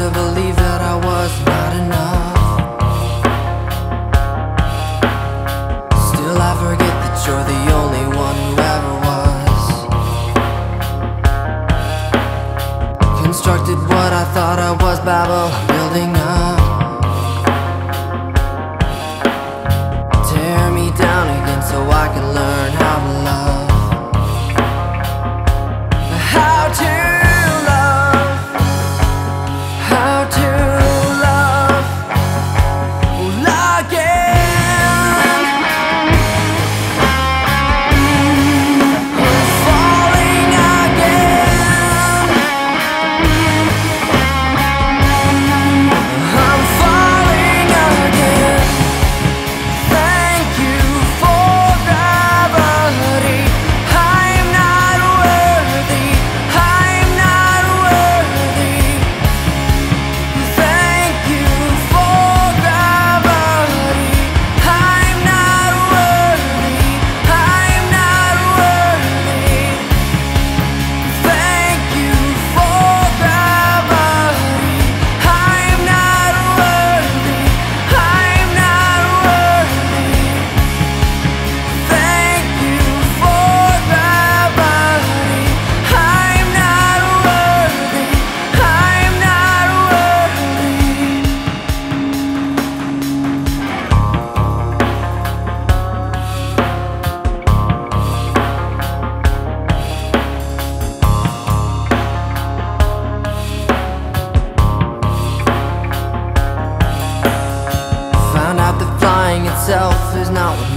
to believe that I was not enough. Still I forget that you're the only one who ever was. Constructed what I thought I was, Babel building up. Tear me down again so I can learn how to love. How to love, how to love again. I'm falling again. I'm falling again. Thank you for gravity. I'm not worthy. I'm not worthy. Thank you for gravity. I'm not worthy. I'm not worthy. Thank you for gravity. I'm not worthy. I'm not worthy. Thank you for gravity. I'm not worthy. I'm not Found out that flying itself is not what